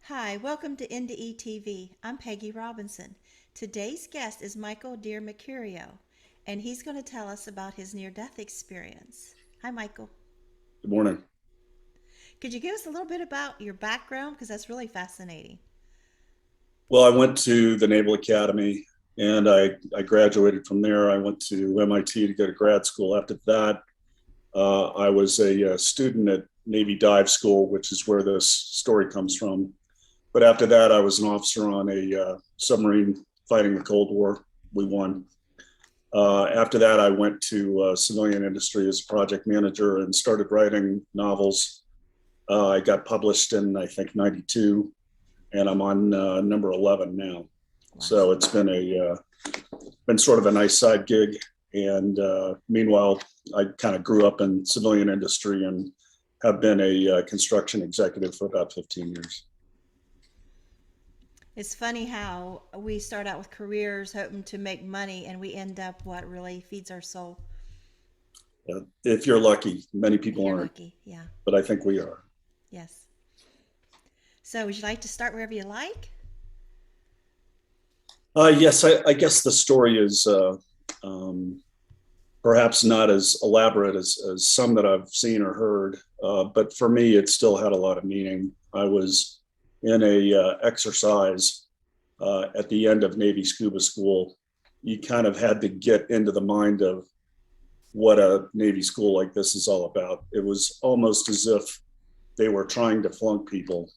Hi, welcome to NDE TV. I'm Peggy Robinson. Today's guest is Michael DiMercurio, and he's going to tell us about his near death experience. Hi, Michael. Good morning. Could you give us a little bit about your background? Because that's really fascinating. Well, I went to the Naval Academy and I graduated from there. I went to MIT to go to grad school. After that, I was a student at Navy Dive School, which is where this story comes from. But after that, I was an officer on a submarine fighting the Cold War. We won. After that, I went to civilian industry as a project manager and started writing novels. I got published in, I think, 92, and I'm on number 11 now. Wow. So it's been sort of a nice side gig. And meanwhile, I kind of grew up in civilian industry and have been a construction executive for about 15 years. It's funny how we start out with careers hoping to make money and we end up what really feeds our soul. If you're lucky, many If people you're aren't, lucky. Yeah. but I think we are. Yes. So, would you like to start wherever you like? Yes, I guess the story is um, perhaps not as elaborate as some that I've seen or heard, but for me, it still had a lot of meaning. I was in a exercise at the end of Navy scuba school. You kind of had to get into the mind of what a Navy school like this is all about. It was almost as if they were trying to flunk people,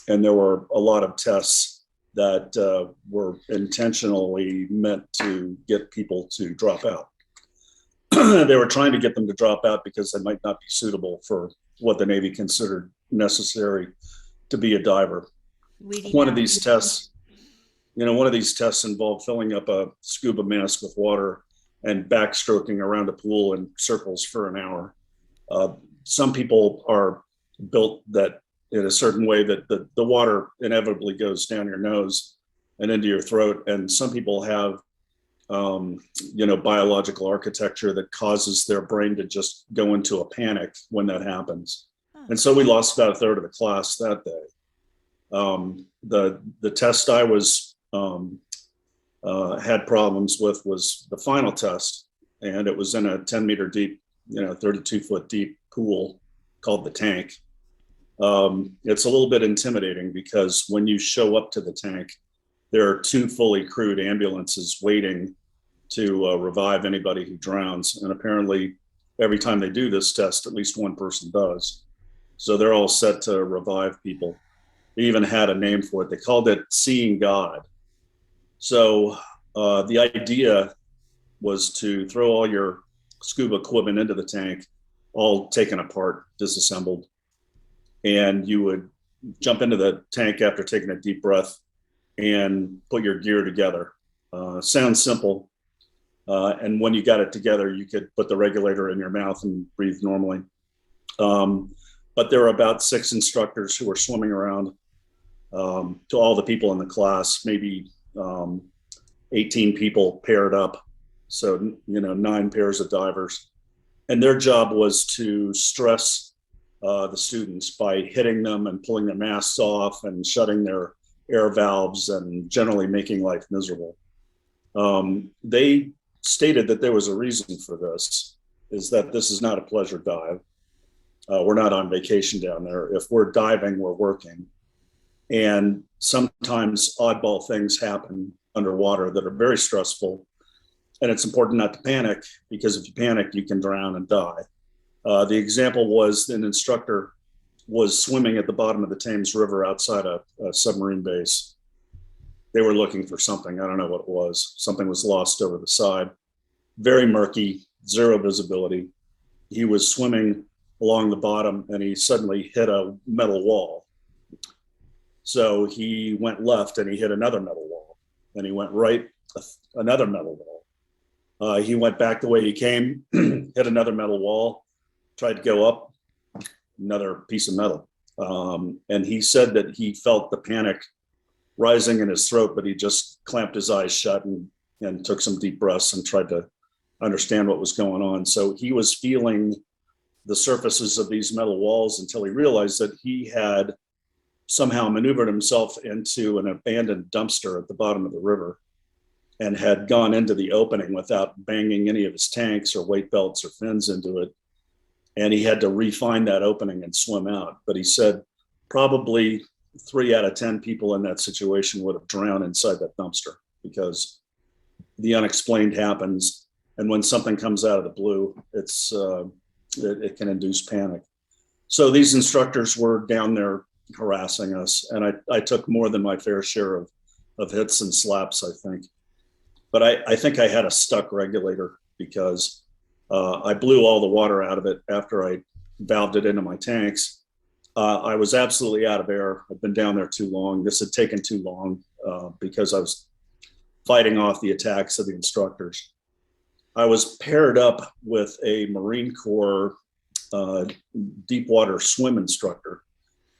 and there were a lot of tests that were intentionally meant to get people to drop out. They were trying to get them to drop out because they might not be suitable for what the Navy considered necessary to be a diver. Weeding One of out. these tests, one of these tests involved filling up a scuba mask with water and backstroking around a pool in circles for an hour. Uh, some people are built that in a certain way that the water inevitably goes down your nose and into your throat. And some people have, biological architecture that causes their brain to just go into a panic when that happens. Huh. And so we lost about a third of the class that day. The test I was had problems with was the final test, and it was in a 10-meter deep, 32-foot deep pool called the tank. It's a little bit intimidating because when you show up to the tank, there are two fully crewed ambulances waiting to revive anybody who drowns. And apparently, every time they do this test, at least one person does. So they're all set to revive people. They even had a name for it. They called it Seeing God. So the idea was to throw all your scuba equipment into the tank, all taken apart, disassembled, and you would jump into the tank after taking a deep breath and put your gear together. Sounds simple. And when you got it together, you could put the regulator in your mouth and breathe normally. But there were about 6 instructors who were swimming around to all the people in the class, maybe 18 people paired up. So, 9 pairs of divers. And their job was to stress the students by hitting them and pulling their masks off and shutting their air valves and generally making life miserable. They stated that there was a reason for this, is that this is not a pleasure dive. We're not on vacation down there. If we're diving, we're working. And sometimes oddball things happen underwater that are very stressful. And it's important not to panic, because if you panic, you can drown and die. The example was an instructor was swimming at the bottom of the Thames River outside a submarine base. They were looking for something. I don't know what it was. Something was lost over the side. Very murky, zero visibility. He was swimming along the bottom and he suddenly hit a metal wall. So he went left and he hit another metal wall. Then he went right, another metal wall. He went back the way he came, hit another metal wall, tried to go up, another piece of metal. And he said that he felt the panic rising in his throat, but he just clamped his eyes shut and took some deep breaths and tried to understand what was going on. So he was feeling the surfaces of these metal walls until he realized that he had somehow maneuvered himself into an abandoned dumpster at the bottom of the river and had gone into the opening without banging any of his tanks or weight belts or fins into it. And he had to refine that opening and swim out. But he said probably 3 out of 10 people in that situation would have drowned inside that dumpster, because the unexplained happens. And when something comes out of the blue, it can induce panic. So these instructors were down there harassing us, and I took more than my fair share of hits and slaps, I think. But I think I had a stuck regulator, because I blew all the water out of it after I valved it into my tanks. I was absolutely out of air. I'd been down there too long. This had taken too long because I was fighting off the attacks of the instructors. I was paired up with a Marine Corps deep water swim instructor,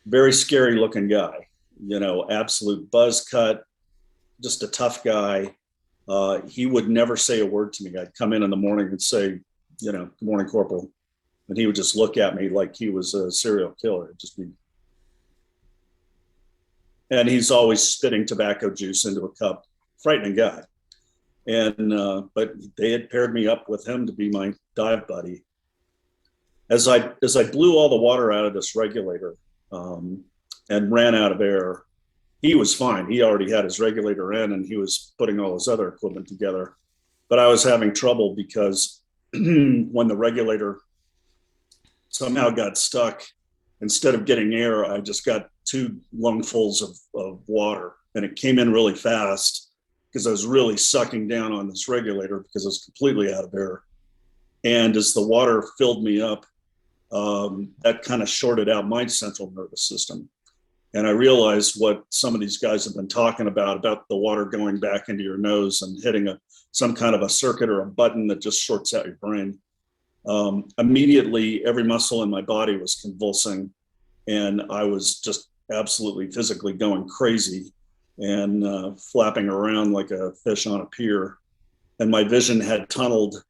very scary looking guy, absolute buzz cut, just a tough guy. He would never say a word to me. I'd come in the morning and say, good morning, Corporal. And he would just look at me like he was a serial killer. And he's always spitting tobacco juice into a cup. Frightening guy. And but they had paired me up with him to be my dive buddy. As I blew all the water out of this regulator and ran out of air, he was fine. He already had his regulator in, and he was putting all his other equipment together. But I was having trouble because when the regulator somehow got stuck, instead of getting air, I just got 2 lungfuls of water, and it came in really fast because I was really sucking down on this regulator because I was completely out of air. And as the water filled me up, that kind of shorted out my central nervous system. And I realized what some of these guys have been talking about the water going back into your nose and hitting some kind of a circuit or a button that just shorts out your brain. Immediately, every muscle in my body was convulsing, and I was just absolutely physically going crazy and flapping around like a fish on a pier. And my vision had tunneled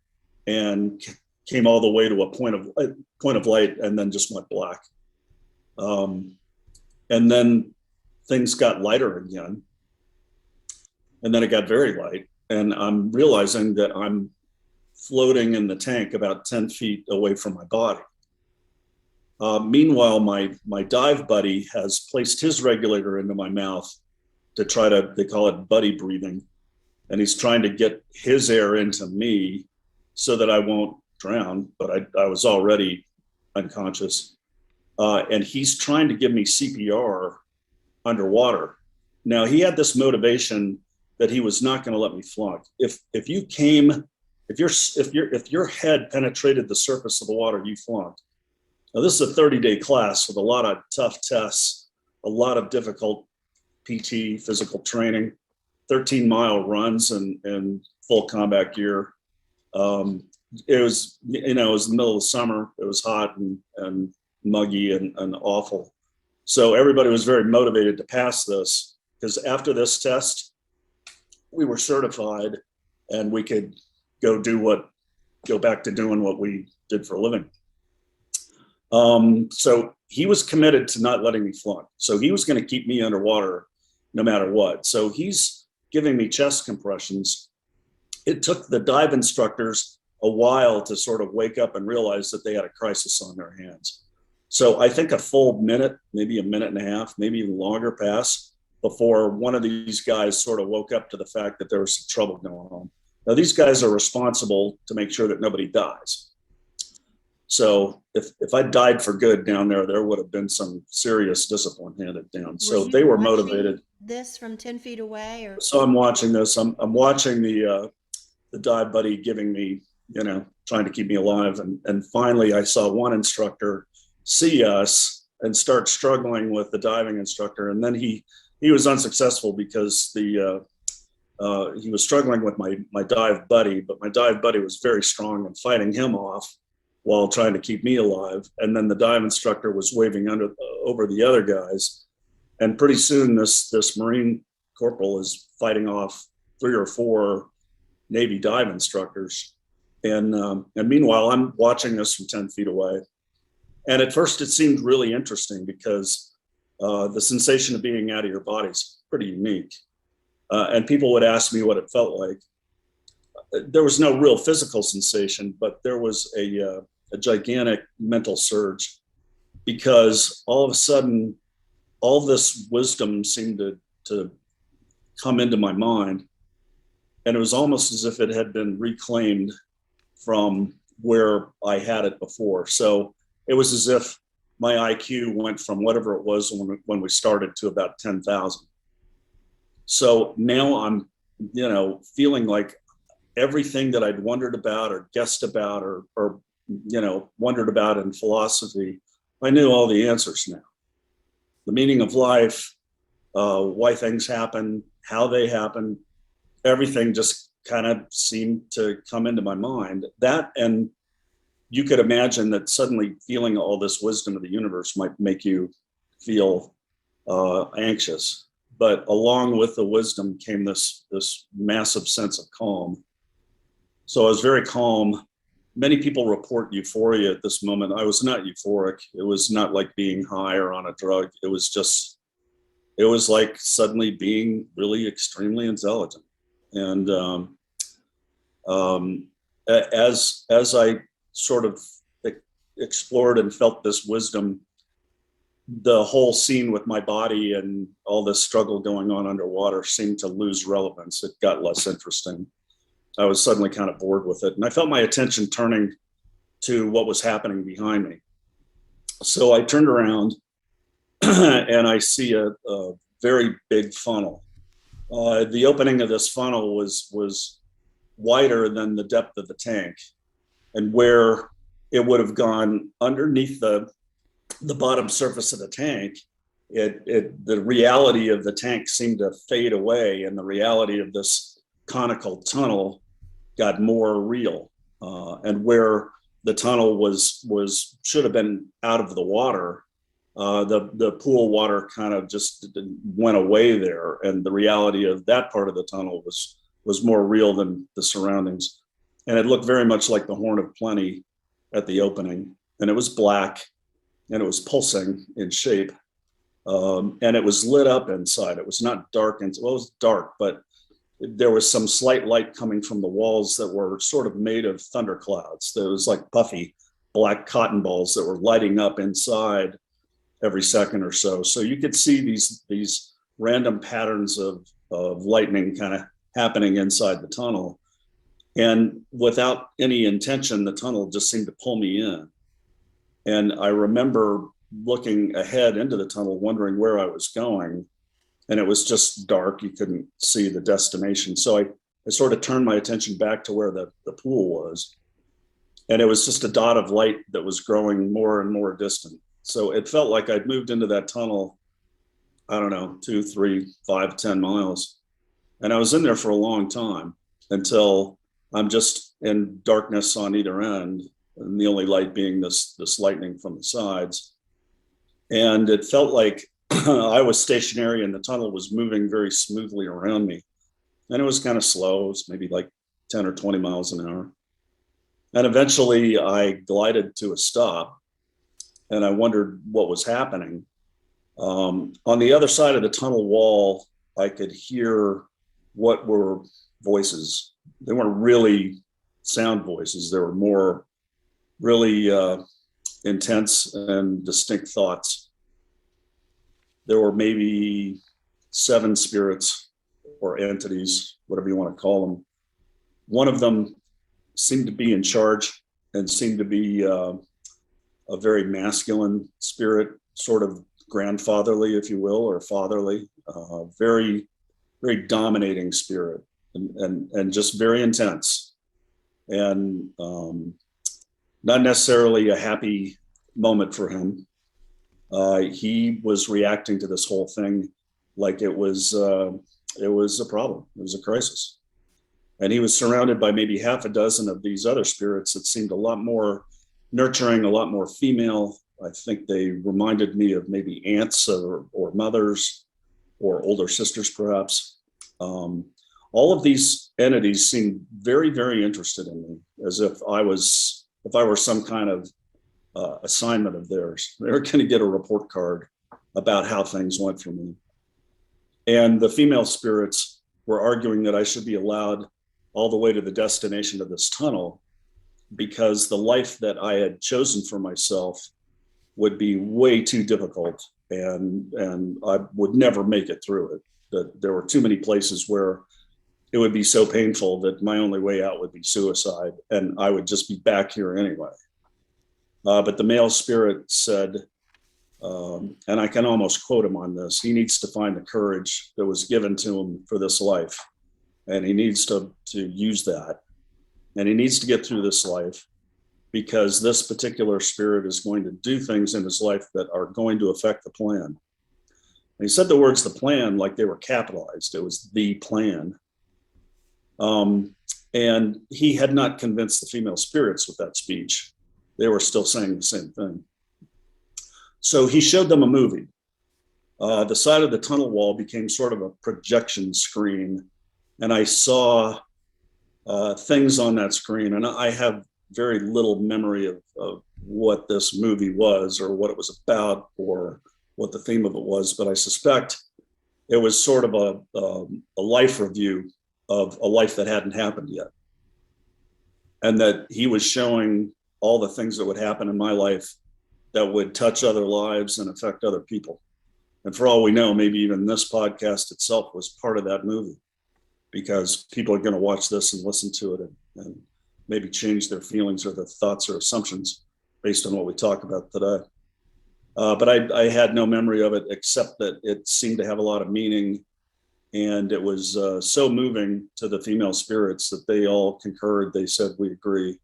and came all the way to a point of light, and then just went black. And then things got lighter again. And then it got very light. And I'm realizing that I'm floating in the tank about 10 feet away from my body. Meanwhile, my dive buddy has placed his regulator into my mouth to try to, they call it buddy breathing. And he's trying to get his air into me so that I won't drown, but I was already unconscious. And he's trying to give me CPR underwater. Now, he had this motivation that he was not going to let me flunk. If your head penetrated the surface of the water, you flunked. Now, this is a 30-day class with a lot of tough tests, a lot of difficult PT, physical training, 13-mile runs and full combat gear. It was the middle of the summer. It was hot and muggy and awful. So everybody was very motivated to pass this, because after this test, we were certified and we could go back to doing what we did for a living. So he was committed to not letting me flunk. So he was going to keep me underwater no matter what. So he's giving me chest compressions. It took the dive instructors a while to sort of wake up and realize that they had a crisis on their hands. So I think a full minute, maybe a minute and a half, maybe even longer passed before one of these guys sort of woke up to the fact that there was some trouble going on. Now, these guys are responsible to make sure that nobody dies. So if I died for good down there, there would have been some serious discipline handed down. So they were motivated. This from 10 feet away, or so I'm watching this. I'm watching the dive buddy giving me, trying to keep me alive. And finally, I saw one instructor see us and start struggling with the diving instructor. And then he was unsuccessful because he was struggling with my dive buddy, but my dive buddy was very strong and fighting him off while trying to keep me alive. And then the dive instructor was waving over the other guys. And pretty soon this Marine corporal is fighting off 3 or 4 Navy dive instructors. And meanwhile, I'm watching this from 10 feet away. And at first it seemed really interesting because the sensation of being out of your body is pretty unique. And people would ask me what it felt like. There was no real physical sensation, but there was a gigantic mental surge, because all of a sudden, all this wisdom seemed to come into my mind. And it was almost as if it had been reclaimed from where I had it before. So it was as if my IQ went from whatever it was when we started to about 10,000. So now I'm, feeling like everything that I'd wondered about or guessed about or wondered about in philosophy, I knew all the answers now. The meaning of life, why things happen, how they happen, everything just kind of seemed to come into my mind. That, and you could imagine that suddenly feeling all this wisdom of the universe might make you feel anxious. But along with the wisdom came this massive sense of calm. So I was very calm. Many people report euphoria at this moment. I was not euphoric. It was not like being high or on a drug. It was like suddenly being really extremely intelligent. And as I sort of explored and felt this wisdom, the whole scene with my body and all this struggle going on underwater seemed to lose relevance. It got less interesting. I was suddenly kind of bored with it. And I felt my attention turning to what was happening behind me. So I turned around and I see a very big funnel. The opening of this funnel was wider than the depth of the tank, and where it would have gone underneath the bottom surface of the tank, the reality of the tank seemed to fade away, and the reality of this conical tunnel got more real. And where the tunnel should have been out of the water, the pool water kind of just went away there, and the reality of that part of the tunnel was more real than the surroundings. And it looked very much like the Horn of Plenty at the opening, and it was black, and it was pulsing in shape, and it was lit up inside. It was not dark, it was dark, but there was some slight light coming from the walls that were sort of made of thunderclouds. There was like puffy black cotton balls that were lighting up inside every second or so. So you could see these random patterns of lightning kind of happening inside the tunnel. And without any intention, the tunnel just seemed to pull me in. And I remember looking ahead into the tunnel, wondering where I was going. And it was just dark. You couldn't see the destination. So I sort of turned my attention back to where the pool was. And it was just a dot of light that was growing more and more distant. So it felt like I'd moved into that tunnel, I don't know, 2, 3, 5, 10 miles. And I was in there for a long time until I'm just in darkness on either end, and the only light being this lightning from the sides. And it felt like I was stationary and the tunnel was moving very smoothly around me. And it was kind of slow. It was maybe like 10 or 20 miles an hour. And eventually I glided to a stop, and I wondered what was happening. On the other side of the tunnel wall, I could hear what were voices. They weren't really sound voices. They were more really intense and distinct thoughts. There were maybe 7 spirits or entities, whatever you want to call them. One of them seemed to be in charge and seemed to be a very masculine spirit, sort of grandfatherly, if you will, or fatherly, very, very dominating spirit, and just very intense, and not necessarily a happy moment for him. He was reacting to this whole thing like it was a problem. It was a crisis. And he was surrounded by maybe half a dozen of these other spirits that seemed a lot more nurturing, a lot more female. I think they reminded me of maybe aunts or mothers or older sisters, perhaps. All of these entities seemed very, very interested in me, as if I were some kind of assignment of theirs. They were going to get a report card about how things went for me. And the female spirits were arguing that I should be allowed all the way to the destination of this tunnel because the life that I had chosen for myself would be way too difficult, and I would never make it through it. That there were too many places where it would be so painful that my only way out would be suicide, and I would just be back here anyway. But the male spirit said, and I can almost quote him on this, he needs to find the courage that was given to him for this life, and he needs to use that, and he needs to get through this life, because this particular spirit is going to do things in his life that are going to affect the plan. And he said the words "the plan" like they were capitalized. It was the plan. And he had not convinced the female spirits with that speech. They were still saying the same thing. So he showed them a movie. The side of the tunnel wall became sort of a projection screen, and I saw things on that screen. And I have very little memory of what this movie was or what it was about or what the theme of it was, but I suspect it was sort of a life review of a life that hadn't happened yet. And that he was showing all the things that would happen in my life that would touch other lives and affect other people. And for all we know, maybe even this podcast itself was part of that movie, because people are going to watch this and listen to it and maybe change their feelings or their thoughts or assumptions based on what we talk about today. But I had no memory of it, except that it seemed to have a lot of meaning. And it was so moving to the female spirits that they all concurred. They said, "We agree."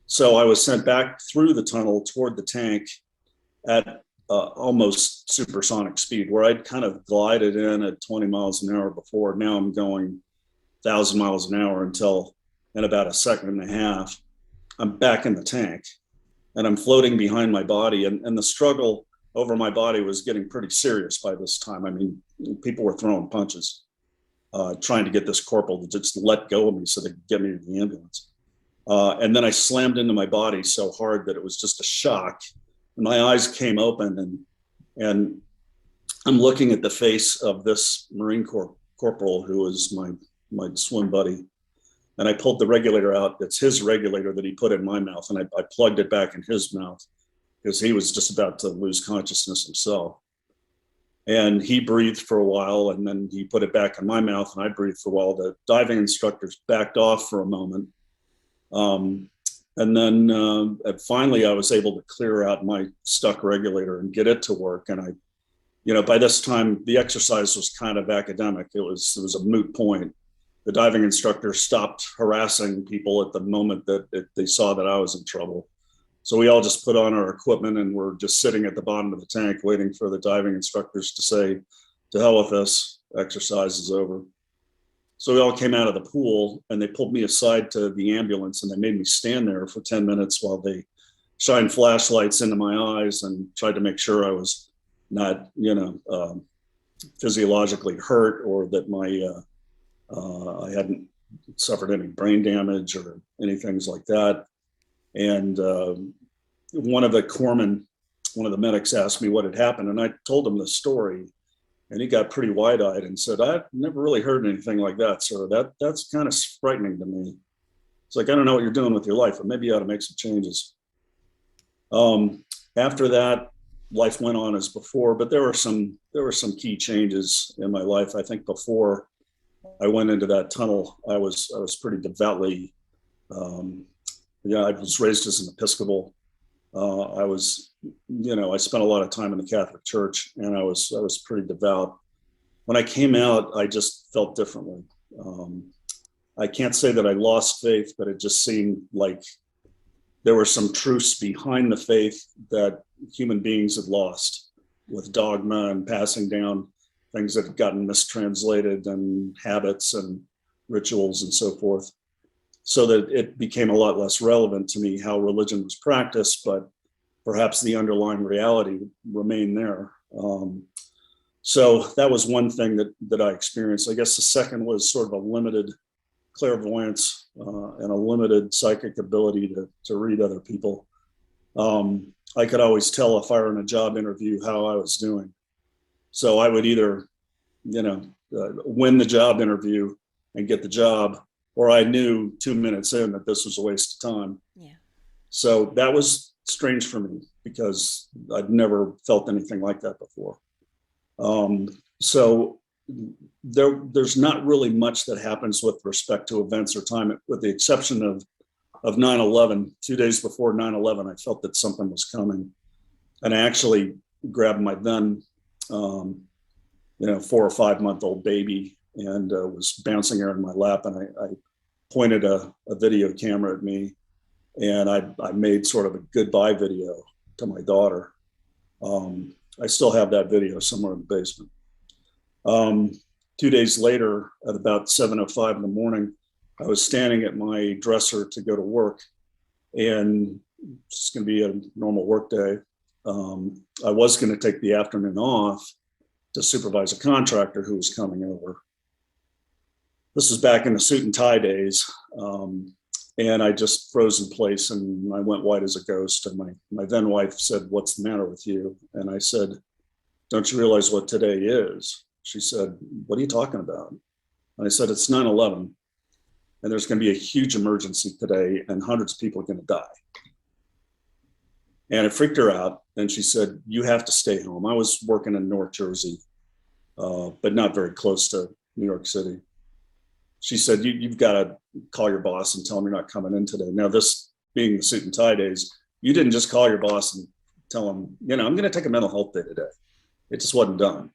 So I was sent back through the tunnel toward the tank at almost supersonic speed, where I'd kind of glided in at 20 miles an hour before. Now I'm going 1,000 miles an hour until in about a second and a half, I'm back in the tank and I'm floating behind my body. And the struggle over my body was getting pretty serious by this time. I mean, people were throwing punches, trying to get this corporal to just let go of me so they could get me to the ambulance. And then I slammed into my body so hard that it was just a shock. And my eyes came open, and I'm looking at the face of this Marine Corps corporal who was my swim buddy. And I pulled the regulator out. It's his regulator that he put in my mouth. And I plugged it back in his mouth because he was just about to lose consciousness himself. And he breathed for a while, and then he put it back in my mouth, and I breathed for a while. The diving instructors backed off for a moment. And then finally I was able to clear out my stuck regulator and get it to work. And by this time the exercise was kind of academic. It was a moot point. The diving instructor stopped harassing people at the moment that they saw that I was in trouble. So we all just put on our equipment and we're just sitting at the bottom of the tank waiting for the diving instructors to say, "To hell with this, exercise is over." So we all came out of the pool and they pulled me aside to the ambulance and they made me stand there for 10 minutes while they shined flashlights into my eyes and tried to make sure I was not, physiologically hurt, or that I hadn't suffered any brain damage or anything like that. And one of the medics asked me what had happened, and I told him the story. And he got pretty wide-eyed and said, "I've never really heard anything like that, sir. That's kind of frightening to me." It's like, "I don't know what you're doing with your life, but maybe you ought to make some changes." After that, life went on as before, but there were some key changes in my life. I think before I went into that tunnel, I was pretty devoutly, I was raised as an Episcopal. I spent a lot of time in the Catholic Church, and I was pretty devout. When I came out, I just felt differently. I can't say that I lost faith, but it just seemed like there were some truths behind the faith that human beings had lost, with dogma and passing down things that had gotten mistranslated, and habits and rituals and so forth. So that it became a lot less relevant to me how religion was practiced, but perhaps the underlying reality remained there. So that was one thing that I experienced. I guess the second was sort of a limited clairvoyance and a limited psychic ability to read other people. I could always tell if I were in a job interview how I was doing. So I would either, win the job interview and get the job, or I knew 2 minutes in that this was a waste of time. Yeah. So that was strange for me because I'd never felt anything like that before. So there's not really much that happens with respect to events or time, with the exception of 9/11. 2 days before 9/11, I felt that something was coming, and I actually grabbed my then 4 or 5 month old baby and was bouncing her in my lap, and I pointed a video camera at me, and I made sort of a goodbye video to my daughter. I still have that video somewhere in the basement. 2 days later, at about 7:05 in the morning, I was standing at my dresser to go to work, and it's going to be a normal work day. I was going to take the afternoon off to supervise a contractor who was coming over. This was back in the suit and tie days. And I just froze in place and I went white as a ghost. And my then wife said, "What's the matter with you?" And I said, "Don't you realize what today is?" She said, "What are you talking about?" And I said, "It's 9/11. And there's going to be a huge emergency today and hundreds of people are going to die." And it freaked her out. And she said, "You have to stay home." I was working in North Jersey, but not very close to New York City. She said, you've got to call your boss and tell him you're not coming in today. Now, this being the suit and tie days, you didn't just call your boss and tell him, I'm going to take a mental health day today. It just wasn't done.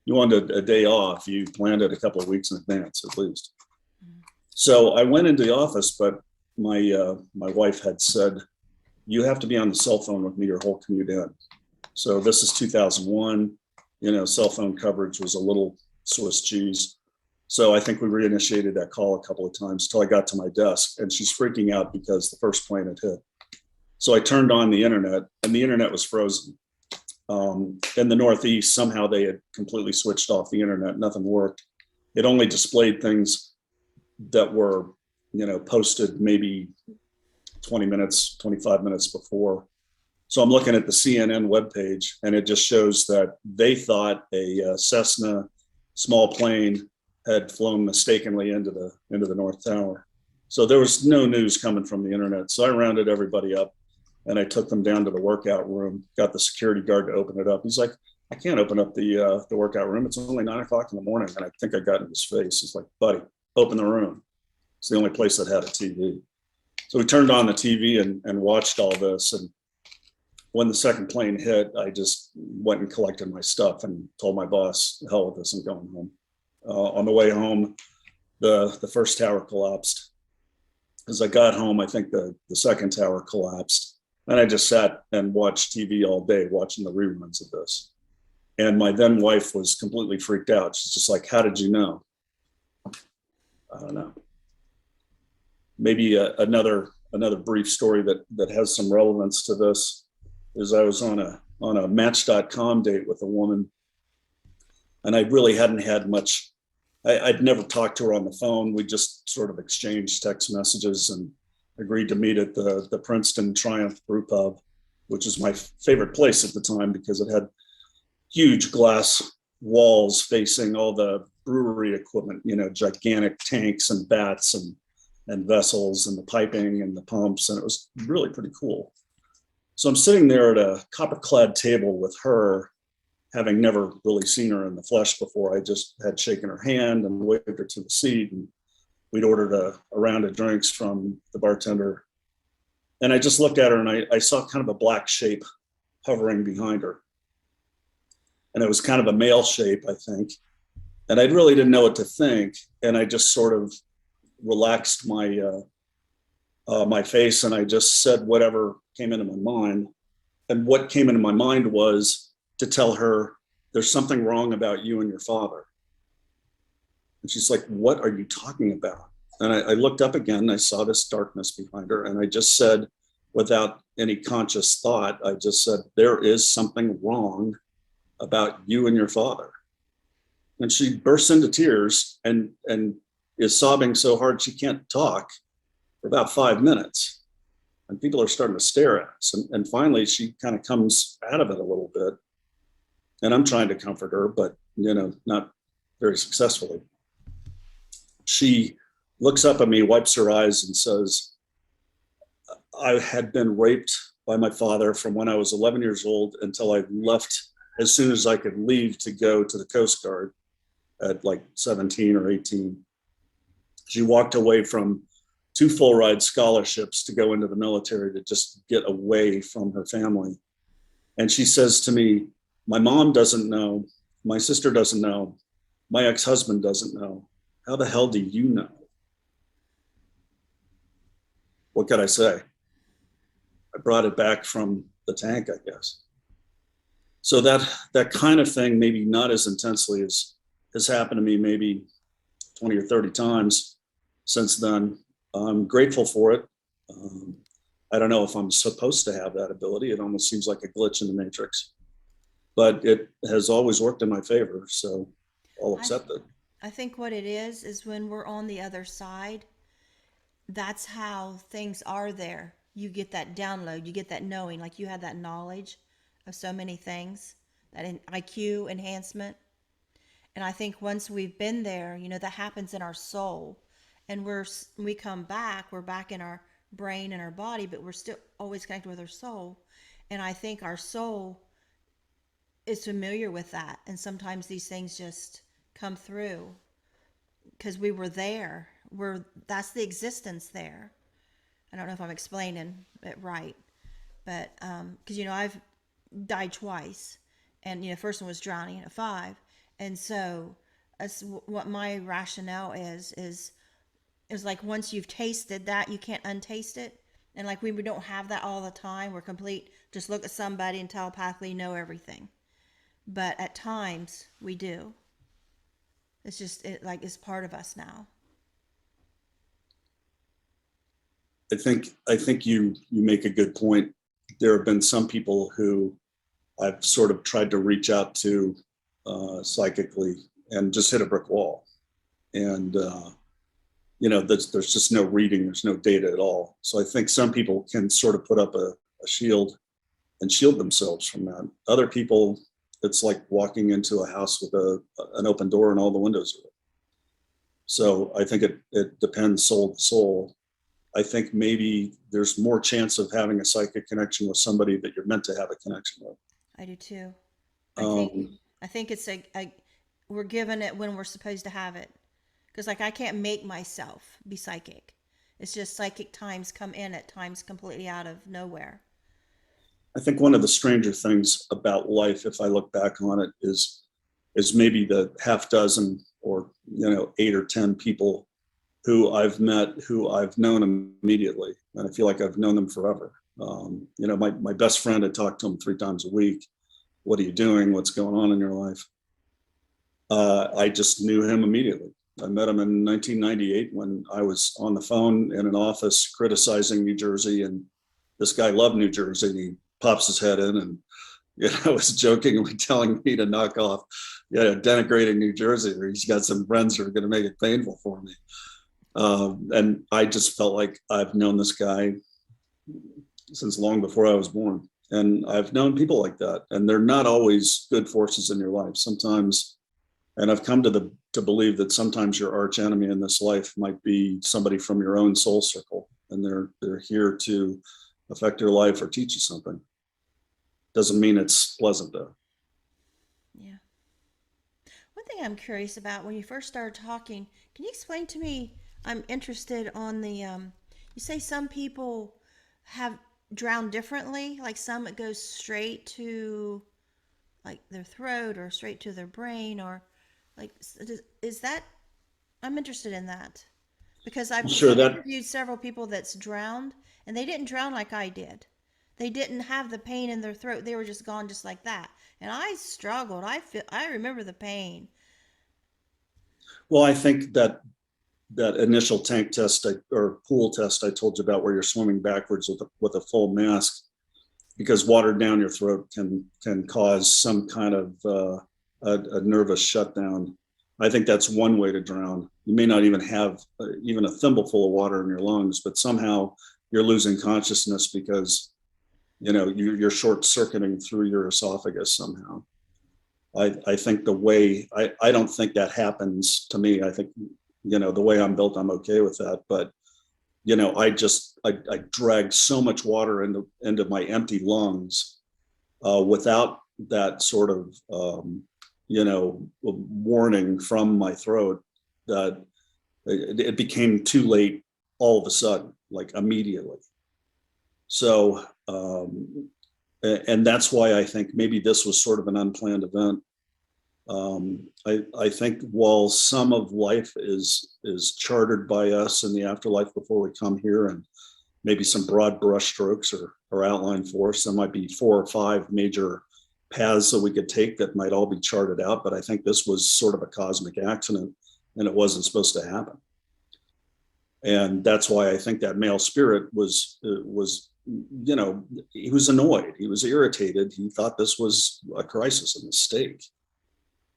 You wanted a day off. You planned it a couple of weeks in advance, at least. So I went into the office, but my wife had said, "You have to be on the cell phone with me your whole commute in." So this is 2001. Cell phone coverage was a little Swiss cheese. So I think we reinitiated that call a couple of times till I got to my desk, and she's freaking out because the first plane had hit. So I turned on the internet, and the internet was frozen. In the Northeast, somehow they had completely switched off the internet. Nothing worked. It only displayed things that were, posted maybe 20 minutes, 25 minutes before. So I'm looking at the CNN webpage, and it just shows that they thought a Cessna small plane had flown mistakenly into the North Tower. So there was no news coming from the internet. So I rounded everybody up and I took them down to the workout room, got the security guard to open it up. He's like, "I can't open up the workout room. It's only 9 o'clock in the morning." And I think I got in his face. He's like, "Buddy, open the room." It's the only place that had a TV. So we turned on the TV and watched all this. And when the second plane hit, I just went and collected my stuff and told my boss, "The hell with this, I'm going home." On the way home, the first tower collapsed. As I got home, I think the second tower collapsed. And I just sat and watched TV all day, watching the reruns of this. And my then wife was completely freaked out. She's just like, "How did you know?" I don't know. Maybe another brief story that has some relevance to this is I was on a Match.com date with a woman, and I really hadn't had much. I'd never talked to her on the phone. We just sort of exchanged text messages and agreed to meet at the Princeton Triumph Brew Pub, which is my favorite place at the time because it had huge glass walls facing all the brewery equipment, gigantic tanks and bats and vessels and the piping and the pumps. And it was really pretty cool. So I'm sitting there at a copper-clad table with her, having never really seen her in the flesh before. I just had shaken her hand and waved her to the seat, and we'd ordered a round of drinks from the bartender. And I just looked at her and I saw kind of a black shape hovering behind her. And it was kind of a male shape, I think. And I really didn't know what to think. And I just sort of relaxed my face and I just said whatever came into my mind. And what came into my mind was to tell her, "There's something wrong about you and your father." And she's like, "What are you talking about?" And I looked up again and I saw this darkness behind her. And I just said, without any conscious thought, I just said, "There is something wrong about you and your father." And she bursts into tears and is sobbing so hard she can't talk for about 5 minutes. and people are starting to stare at us. And finally, she kind of comes out of it a little bit. And I'm trying to comfort her, but, not very successfully. She looks up at me, wipes her eyes, and says, I had been raped by my father from when I was 11 years old until I left as soon as I could leave to go to the Coast Guard at like 17 or 18. She walked away from 2 full ride scholarships to go into the military to just get away from her family. And she says to me, my mom doesn't know, my sister doesn't know, my ex-husband doesn't know. How the hell do you know? What could I say? I brought it back from the tank, I guess. So that kind of thing, maybe not as intensely as has happened to me maybe 20 or 30 times since then. I'm grateful for it. I don't know if I'm supposed to have that ability. It almost seems like a glitch in the matrix, but it has always worked in my favor. So I'll accept it. I think what it is when we're on the other side, that's how things are there. You get that download, you get that knowing, like you had that knowledge of so many things, that IQ enhancement. And I think once we've been there, that happens in our soul. And we come back, we're back in our brain and our body, but we're still always connected with our soul. And I think our soul is familiar with that. And sometimes these things just come through because we were there. That's the existence there. I don't know if I'm explaining it right, but because I've died twice, and first one was drowning at 5, and so that's what my rationale is like once you've tasted that, you can't untaste it, and like we don't have that all the time. We're complete. Just look at somebody and telepathically know everything, but at times we do. It's just it's part of us now. I think you make a good point. There have been some people who I've sort of tried to reach out to psychically and just hit a brick wall. And, there's just no reading, there's no data at all. So I think some people can sort of put up a shield and shield themselves from that. Other people, it's like walking into a house with an open door and all the windows are open. So I think it depends soul to soul. I think maybe there's more chance of having a psychic connection with somebody that you're meant to have a connection with. I do too. Um, I think it's we're given it when we're supposed to have it. Because I can't make myself be psychic. It's just psychic times come in at times completely out of nowhere. I think one of the stranger things about life, if I look back on it, is maybe the half dozen or 8 or 10 people who I've met, who I've known immediately, and I feel like I've known them forever. My best friend, I talk to him 3 times a week. What are you doing? What's going on in your life? I just knew him immediately. I met him in 1998 when I was on the phone in an office criticizing New Jersey, and this guy loved New Jersey. And he pops his head in and was jokingly telling me to knock off, denigrating New Jersey, or he's got some friends who are going to make it painful for me. And I just felt like I've known this guy since long before I was born. And I've known people like that, and they're not always good forces in your life. Sometimes, and I've come to believe that sometimes your arch enemy in this life might be somebody from your own soul circle, and they're here to affect your life or teach you something. Doesn't mean it's pleasant though. Yeah. One thing I'm curious about, when you first started talking, can you explain to me? I'm interested on the you say some people have drowned differently, like some it goes straight to like their throat or straight to their brain, or like is that, I'm interested in that because I've Sure, that interviewed several people that's drowned, and they didn't drown like I did. They didn't have the pain in their throat. They were just gone just like that. And I struggled. I remember the pain. well, I think that initial tank test or pool test I told you about, where you're swimming backwards with a full mask, because water down your throat can cause some kind of a nervous shutdown. I think that's one way to drown. You may not even have even a thimbleful of water in your lungs, but somehow you're losing consciousness because you're short circuiting through your esophagus somehow. I think the way I don't think that happens to me. I think the way I'm built, I'm okay with that. But I drag so much water into my empty lungs without that sort of warning from my throat that it became too late all of a sudden, like immediately. So, and that's why I think maybe this was sort of an unplanned event. I think while some of life is chartered by us in the afterlife before we come here, and maybe some broad brush strokes or outlined for us, there might be 4 or 5 major paths that we could take that might all be charted out. But I think this was sort of a cosmic accident, and it wasn't supposed to happen. And that's why I think that male spirit was he was annoyed, he was irritated, he thought this was a crisis, a mistake,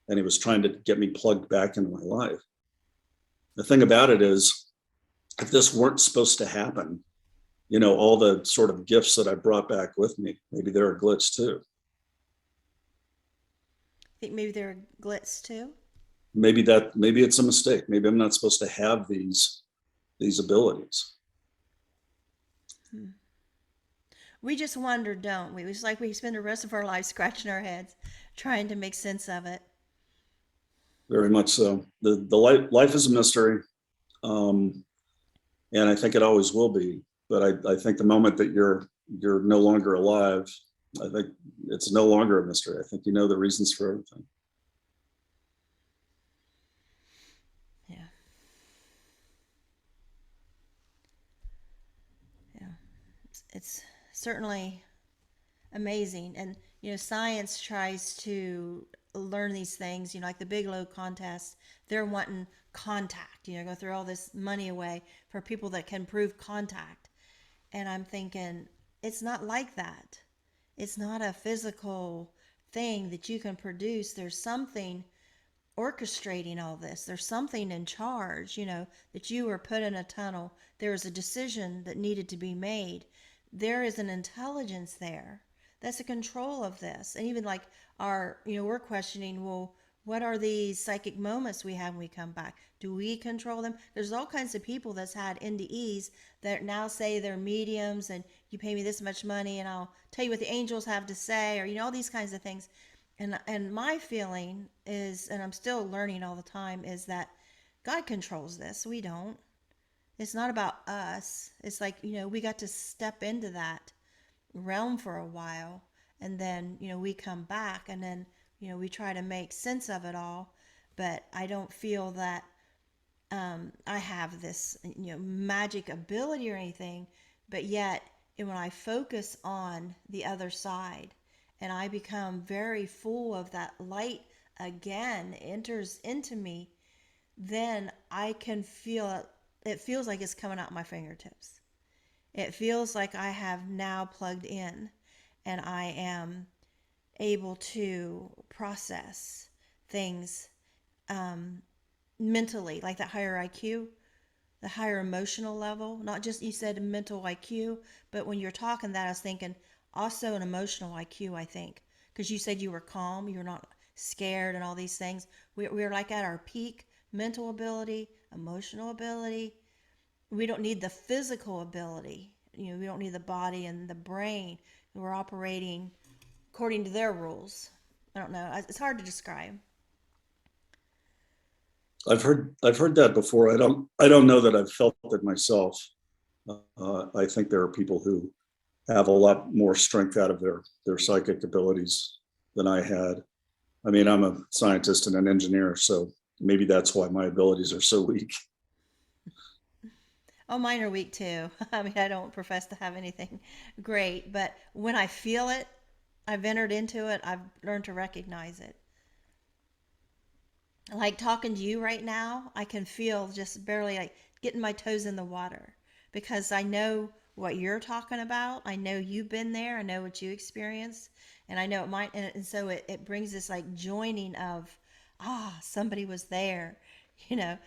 and he was trying to get me plugged back into my life. The thing about it is, if this weren't supposed to happen, all the sort of gifts that I brought back with me, maybe they're a glitch too. Think maybe they're glitz too. Maybe it's a mistake. Maybe I'm not supposed to have these abilities. We just wonder, don't we? It's like we spend the rest of our lives scratching our heads trying to make sense of it. Very much so. The life is a mystery, and I think it always will be. But I think the moment that you're no longer alive, I think it's no longer a mystery. I think you know the reasons for everything. Yeah. Yeah. It's certainly amazing. And, science tries to learn these things, like the Big Low contest. They're wanting contact, go throw all this money away for people that can prove contact. And I'm thinking, it's not like that. It's not a physical thing that you can produce. There's something orchestrating all this. There's something in charge, that you were put in a tunnel. There was a decision that needed to be made. There is an intelligence there that's a control of this. And even like we're questioning, well, what are these psychic moments we have when we come back? Do we control them? There's all kinds of people that's had NDEs that now say they're mediums, and you pay me this much money and I'll tell you what the angels have to say, or all these kinds of things. And my feeling is, and I'm still learning all the time, is that God controls this. We don't. It's not about us. It's like, we got to step into that realm for a while, and then, we come back, and then, we try to make sense of it all. But I don't feel that I have this, magic ability or anything. But yet, when I focus on the other side, and I become very full of that light again, enters into me, then I can feel it. It feels like it's coming out my fingertips. It feels like I have now plugged in, and I am able to process things mentally, like that higher IQ, the higher emotional level. Not just, you said mental IQ, but when you're talking that, I was thinking also an emotional IQ, I think. Because you said you were calm, you were not scared and all these things. We're like at our peak mental ability, emotional ability. We don't need the physical ability. We don't need the body and the brain. We're operating according to their rules. I don't know. It's hard to describe. I've heard that before. I don't know that I've felt it myself. I think there are people who have a lot more strength out of their psychic abilities than I had. I mean, I'm a scientist and an engineer, so maybe that's why my abilities are so weak. Oh, mine are weak too. I mean, I don't profess to have anything great, but when I feel it, I've entered into it, I've learned to recognize it. Like talking to you right now, I can feel just barely like getting my toes in the water because I know what you're talking about. I know you've been there. I know what you experienced. And I know it might, and so it brings this like joining of, somebody was there.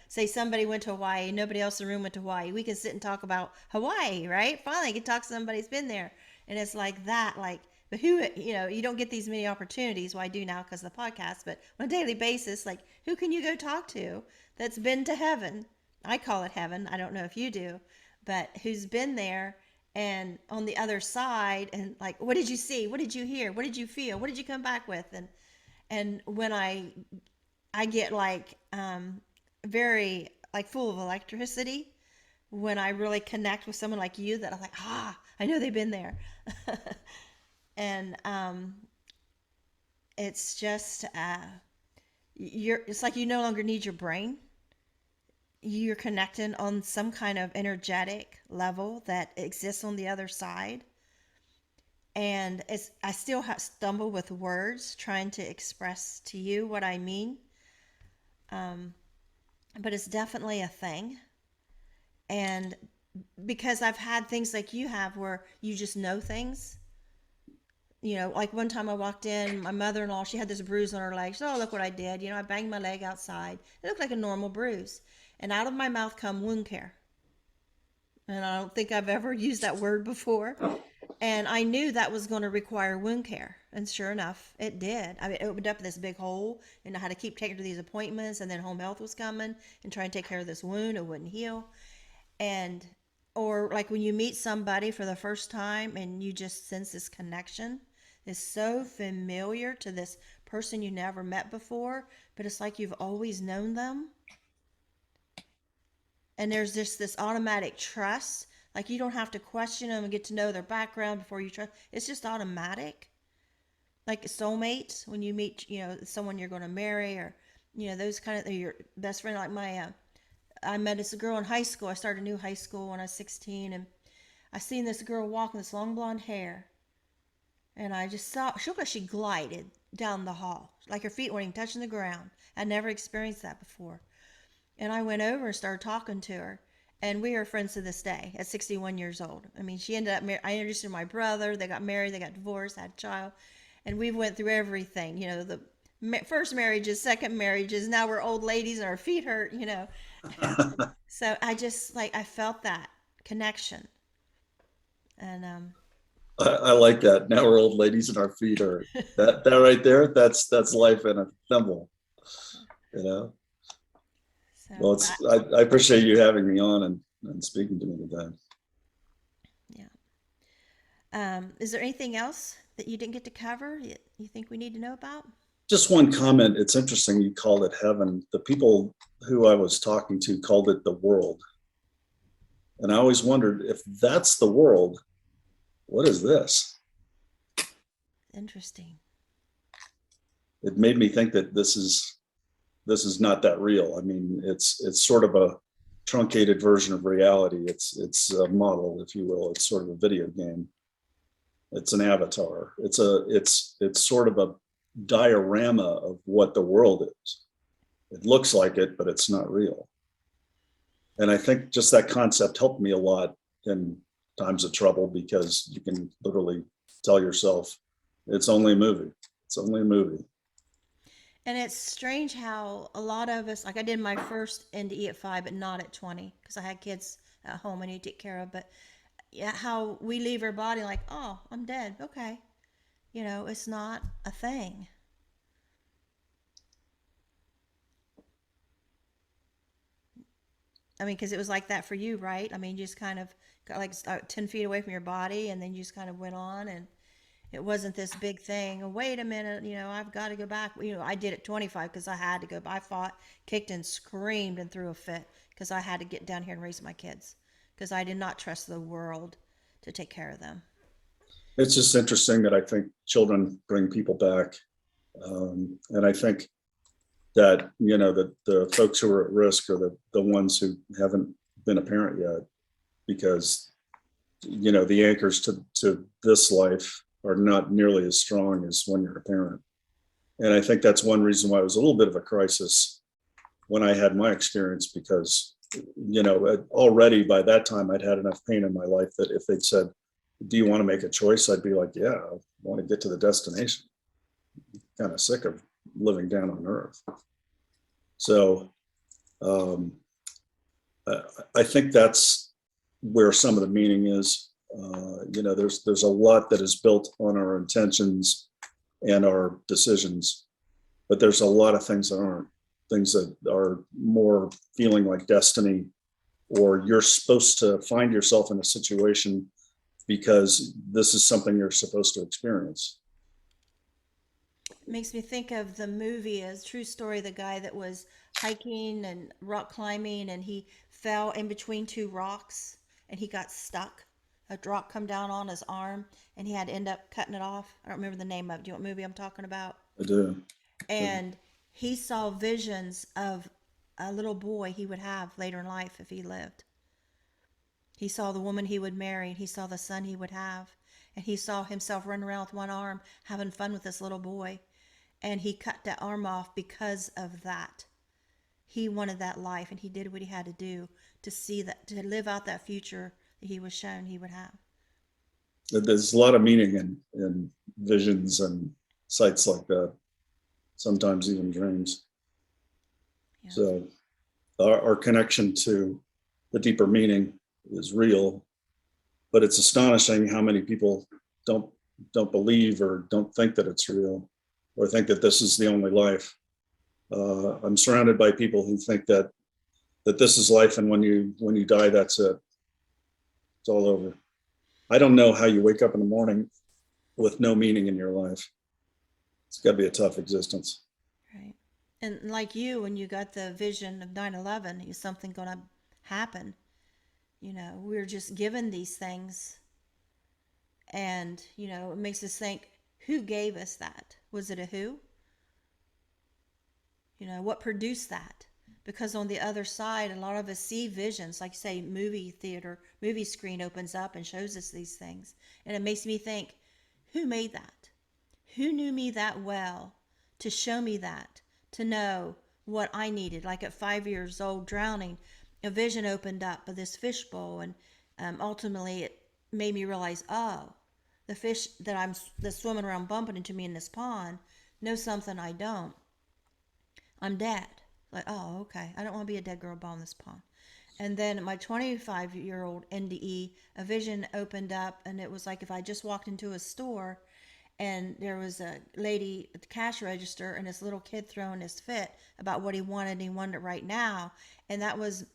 Say somebody went to Hawaii, nobody else in the room went to Hawaii. We can sit and talk about Hawaii, right? Finally, I can talk to somebody who's been there. And it's like that, like, but who, you don't get these many opportunities. Well, I do now because of the podcast, but on a daily basis, like, who can you go talk to that's been to heaven? I call it heaven. I don't know if you do, but who's been there and on the other side, and like, what did you see? What did you hear? What did you feel? What did you come back with? And when I get like very like full of electricity when I really connect with someone like you, that I'm like, I know they've been there. And it's just it's like you no longer need your brain. You're connecting on some kind of energetic level that exists on the other side. And I still stumble with words trying to express to you what I mean. But it's definitely a thing. And because I've had things like you have where you just know things. Like one time I walked in, my mother-in-law, she had this bruise on her leg. She said, oh, look what I did. I banged my leg outside. It looked like a normal bruise. And out of my mouth come wound care. And I don't think I've ever used that word before. And I knew that was going to require wound care. And sure enough, it did. I mean, it opened up this big hole, and I had to keep taking her to these appointments. And then home health was coming and trying to take care of this wound. It wouldn't heal. And, or like when you meet somebody for the first time and you just sense this connection, is so familiar to this person you never met before, but it's like you've always known them. And there's just this automatic trust. Like you don't have to question them and get to know their background before you trust. It's just automatic. Like soulmates, when you meet, someone you're going to marry, or, those kind of, your best friend. Like I met this girl in high school. I started a new high school when I was 16, and I seen this girl walk with this long blonde hair. And I just saw, she looked like she glided down the hall, like her feet weren't even touching the ground. I'd never experienced that before. And I went over and started talking to her. And we are friends to this day at 61 years old. I mean, she ended up, I introduced her to my brother. They got married, they got divorced, had a child. And we went through everything, the first marriages, second marriages. Now we're old ladies and our feet hurt, So I just, like, I felt that connection. And, I like that. Now we're old ladies and our feet are that right there. That's life in a thimble, you know. so, Well, I appreciate you having me on and speaking to me today. yeah. Is there anything else that you didn't get to cover you think we need to know about? Just one comment. It's interesting you called it heaven. The people who I was talking to called it the world. And I always wondered, if that's the world, what is this? Interesting. It made me think that this is not that real. I mean, it's sort of a truncated version of reality. It's a model, if you will. It's sort of a video game. It's an avatar. It's sort of a diorama of what the world is. It looks like it, but it's not real. And I think just that concept helped me a lot in times of trouble, because you can literally tell yourself, it's only a movie. It's only a movie. And it's strange how a lot of us, like I did my first NDE at 5, but not at 20, because I had kids at home I need to take care of. But yeah, how we leave our body like, oh, I'm dead. Okay. It's not a thing. I mean, because it was like that for you, right? I mean, you just kind of got like 10 feet away from your body, and then you just kind of went on, and it wasn't this big thing. Oh, wait a minute, I've got to go back. I did it 25 because I had to go. I fought, kicked, and screamed and threw a fit because I had to get down here and raise my kids, because I did not trust the world to take care of them. It's just interesting that I think children bring people back. And I think that, the folks who are at risk are the ones who haven't been a parent yet, because, the anchors to this life are not nearly as strong as when you're a parent. And I think that's one reason why it was a little bit of a crisis when I had my experience, because, already by that time I'd had enough pain in my life that if they'd said, do you want to make a choice? I'd be like, yeah, I want to get to the destination. I'm kind of sick of living down on earth. So Um, I think that's where some of the meaning is. There's a lot that is built on our intentions and our decisions, but there's a lot of things that aren't, things that are more feeling like destiny, or you're supposed to find yourself in a situation because this is something you're supposed to experience. It makes me think of the movie, a true story, the guy that was hiking and rock climbing and he fell in between two rocks and he got stuck. A rock come down on his arm and he had to end up cutting it off. I don't remember the name of it. Do you know what movie I'm talking about? I do. And he saw visions of a little boy he would have later in life if he lived. He saw the woman he would marry, and he saw the son he would have, and he saw himself running around with one arm having fun with this little boy. And he cut that arm off because of that. He wanted that life, and he did what he had to do to see that, to live out that future that he was shown he would have. There's a lot of meaning in visions and sights like that, sometimes even dreams. Yeah. So our connection to the deeper meaning is real, but it's astonishing how many people don't don't believe or don't think that it's real, or think that this is the only life. I'm surrounded by people who think that this is life, and when you die, that's it. It's all over. I don't know how you wake up in the morning with no meaning in your life. It's got to be a tough existence. Right. And like you, when you got the vision of 9/11, is something going to happen? We're just given these things. And, it makes us think, who gave us that? Was it a who? What produced that? Because on the other side, a lot of us see visions, like say movie theater, movie screen opens up and shows us these things. And it makes me think, who made that? Who knew me that well to show me that, to know what I needed? Like at 5 years old, drowning, a vision opened up of this fishbowl, and ultimately it made me realize, oh, the fish that's swimming around bumping into me in this pond knows something I don't. I'm dead. Like, oh, okay. I don't want to be a dead girl bomb this pond. And then my 25-year-old NDE, a vision opened up, and it was like if I just walked into a store and there was a lady at the cash register and this little kid throwing his fit about what he wanted, and he wanted it right now. And that was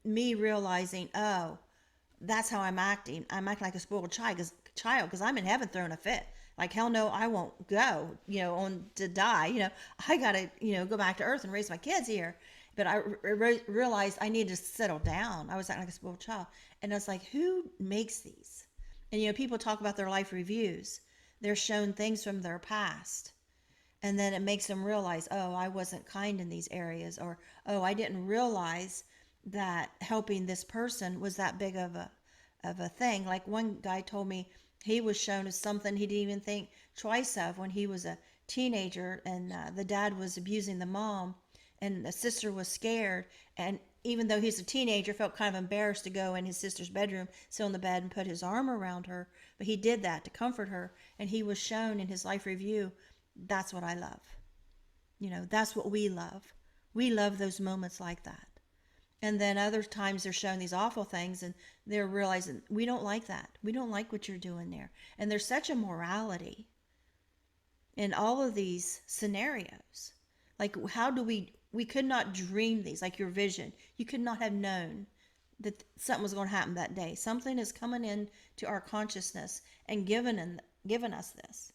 me realizing, oh, that's how I'm acting. I'm acting like a spoiled child because I'm in heaven throwing a fit. Like, hell no, I won't go, on to die. I got to, go back to earth and raise my kids here. But I realized I needed to settle down. I was acting like a spoiled child. And I was like, who makes these? And, people talk about their life reviews. They're shown things from their past. And then it makes them realize, oh, I wasn't kind in these areas. Or, oh, I didn't realize that helping this person was that big of a thing. Like one guy told me he was shown as something he didn't even think twice of when he was a teenager, and the dad was abusing the mom, and the sister was scared, and even though he's a teenager, felt kind of embarrassed to go in his sister's bedroom, sit on the bed and put his arm around her, but he did that to comfort her, and he was shown in his life review, that's what I love. That's what we love. We love those moments like that. And then other times they're showing these awful things and they're realizing, we don't like that. We don't like what you're doing there. And there's such a morality in all of these scenarios. Like, how do we could not dream these, like your vision. You could not have known that something was going to happen that day. Something is coming in to our consciousness and given us this.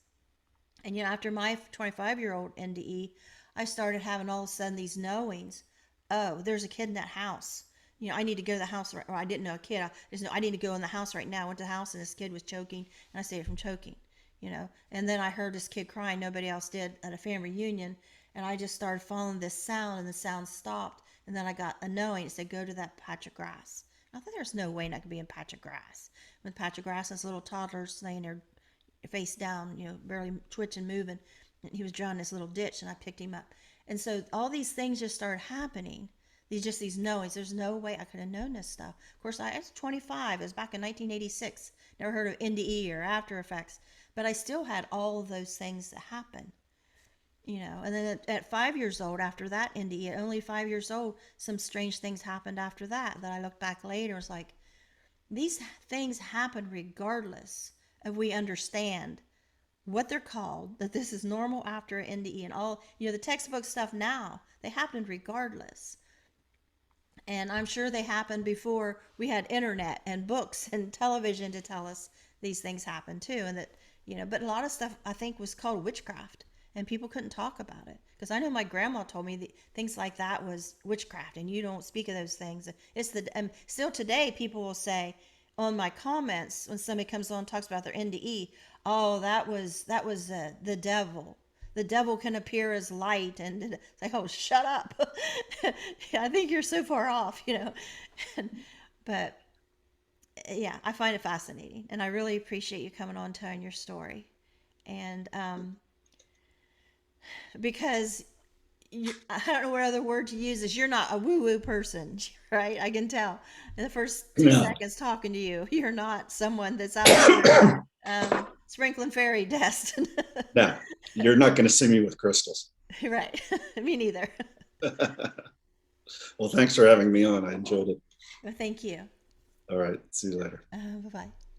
And after my 25-year-old NDE, I started having all of a sudden these knowings. Oh, there's a kid in that house. I need to go to the house. Or I didn't know a kid. I just know I need to go in the house right now. I went to the house and this kid was choking, and I saved from choking. And then I heard this kid crying. Nobody else did at a family reunion, and I just started following this sound, and the sound stopped. And then I got a knowing. It said, "Go to that patch of grass." I thought there's no way I could be in patch of grass. With patch of grass, this little toddler's laying there face down, barely twitching, moving. And he was drowning in this little ditch, and I picked him up. And so all these things just started happening. These knowings. There's no way I could have known this stuff. Of course, I was 25. It was back in 1986. Never heard of NDE or After Effects. But I still had all of those things that happen. And then at 5 years old, after that NDE, at only 5 years old, some strange things happened after that I looked back later and was like, these things happen regardless of we understand what they're called, that this is normal after an NDE and all, the textbook stuff now, they happened regardless. And I'm sure they happened before we had internet and books and television to tell us these things happened too. And that, but a lot of stuff I think was called witchcraft and people couldn't talk about it. Because I know my grandma told me that things like that was witchcraft and you don't speak of those things. Still today, people will say on my comments when somebody comes on and talks about their NDE, oh, that was the devil. The devil can appear as light, and it's like, oh, shut up. I think you're so far off. But yeah, I find it fascinating, and I really appreciate you coming on telling your story. And because I don't know what other word to use, is you're not a woo-woo person, right? I can tell in the first 2 seconds talking to you, you're not someone that's out there sprinkling fairy dust. No, you're not going to see me with crystals. Right. Me neither. Well, thanks for having me on. I enjoyed it. Well, thank you. All right. See you later. Bye-bye.